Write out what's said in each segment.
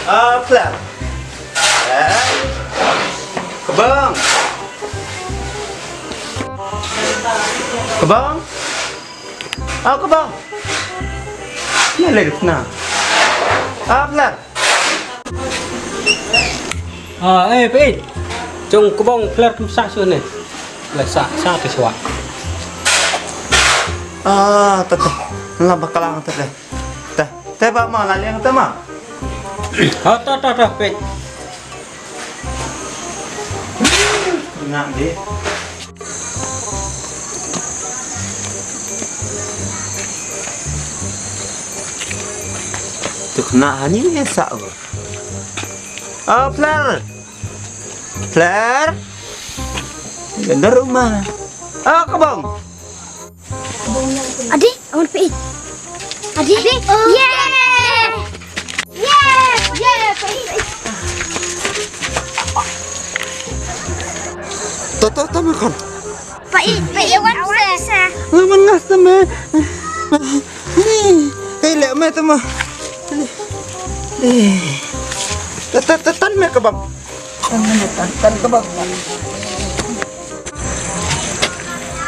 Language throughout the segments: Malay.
Pelan. Kebang. Kebang. Kebang. Mana lagi kena? Pelan. Pin. Chung kebong pelar sak su ni. Lah sak tu suak. Teteh. Lah bakalang teteh. Teh pak mau lah yang tema. Toh Pin. Nak dia. Tu kena hani ni sak. Flar. Flar. Di rumah. Kebang. Adik, awan Pin. Adik. Yeah. Pin. Toto makan. Pin, awan bisa. Laman ngas sama. Kayak me tu mah. Tan me kebang. Tan kebang.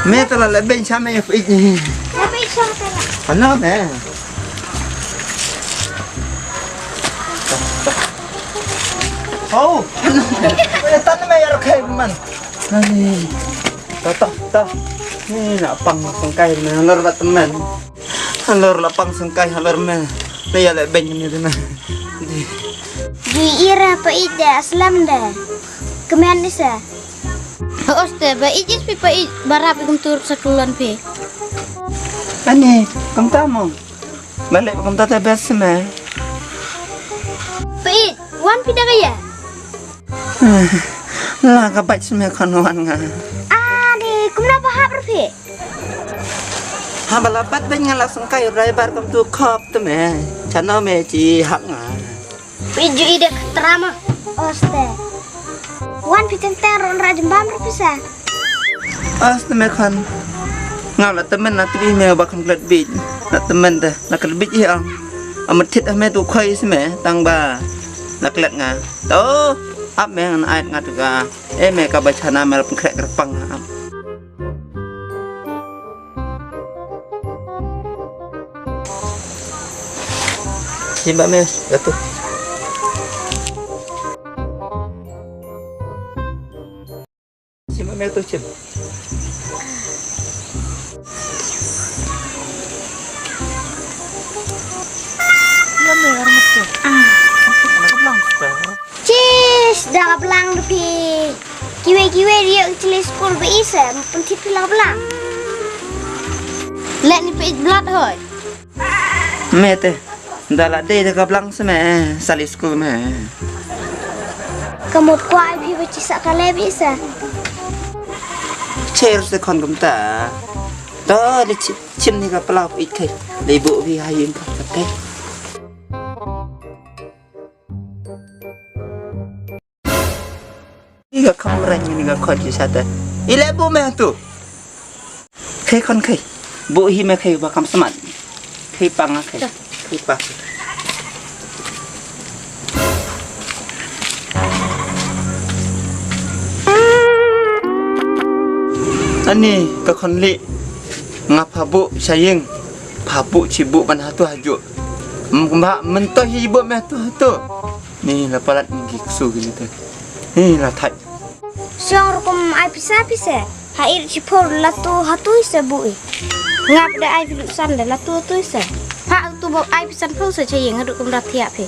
Me telah lebih sama yang Pin ni. Tapi siapa lah? Mana me? Oh, tan me yang kayak man. Nani, tak. Ni nak pang sengkai ni, halor lah teman. Halor lah pang sengkai, halor me. Ni ya lebih ni tu na. Di ira pa ida aslam dah. Kemen ni sa. Oste ba ijis pi pa barap ikum tur sakuluan pi. Ani, kamu tamu. Balik kamu tak best me. Pa wan pi dah kaya. Lah kapat semua kanuan nga. Ade, kumna bahap pi. Balapat banyak langsung kaya driver kamu tu kop tu me. Channel me ci hak nga. Piju ide terama. Oste. Wan pi tenter rajam bam pi sa. Tu me kan. Ngau lah temen nak tiri me bakal kelat bit. Nak temen dah nak kelat bit yang. Amat tit me tu koi semua tang ba. Nak kelat nga. Oh. Ap me ngan ait ngat ga me ka bacana mel pengkrek kerpang ap Simba me gatu Simba me tu cim Ya me armat tu Cis, dah belang pi. Kiwe dia ucil school be isa, pentit pilang belang. Let ni pe blood hoy. Mete, dalam day dah kablang semua sali school me. Kamu kuai pi baca sak kale bisa. Chair se kon kumta. Dah le cim ni ka pelau ikai. Lebu pi hayun ka pakai. Iga kamuran ni ga kon ji sata. Ile bu me tu. Kai kon kai. Bu hi me kai ba kam semat. Kai pang kai. Kai pa. Ani ka kon li. Ngapa bu sayang. Pabu cibu ban hatu haju. Mbak mentoh ibu me tu. Ni la palat ni su gitu. Ni la thai. Siang rukum ai bisa. Hair cipor latu hatu isa bui. Ngap da ai pilu san da latu tu isa. Ha tu bo ai pisan pun sa cayeng rukum dah tiap he.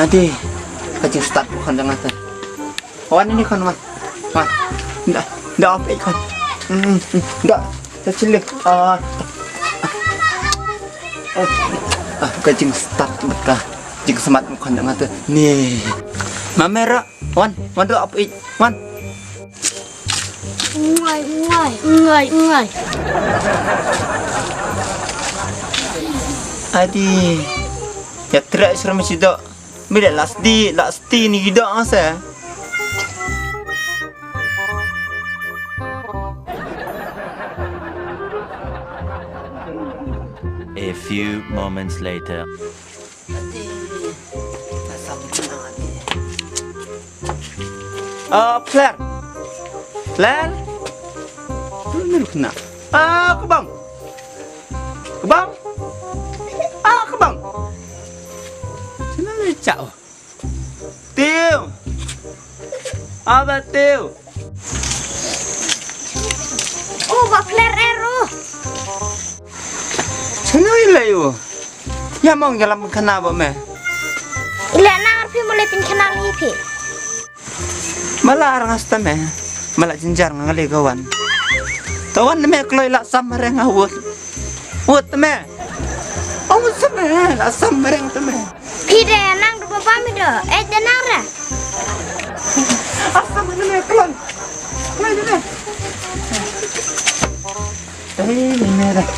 Adi, kacau start bukan dengan tu. Wan ini kan wan. Dah apa ikan? Dah, tercilik. Kacau start bekah. Jika semat bukan dengan tu. Ni, mamera. Wan tu apa ik? Wan. Ngai. Adi, ya terak seram sido. Bila lasti ni gidak asa. A few moments later. Adi, Fler. Fler. Ini kena. Kebang. Kebang. Kebang. Sini lecak. Tiêu. Abah Tiêu. Oh, bak fler ero. Sini ilayu. Ya mau jalan kena apa me? Ila nang arpi mulai pin kenal hipi. Malah orang asta me. Malah jenjar ngali kawan. Tawan me kalau ilak samareng awut. Wut me. Awut sama la samareng me. Pide nang do bapa mi do. Janang ra. Asam me kelon. Kelon me. Ini dah.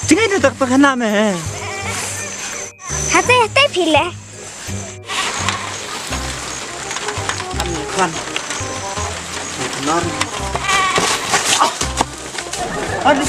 Jangan itu tak pakai nama. Hati pile. Kan. Benar. Aduh.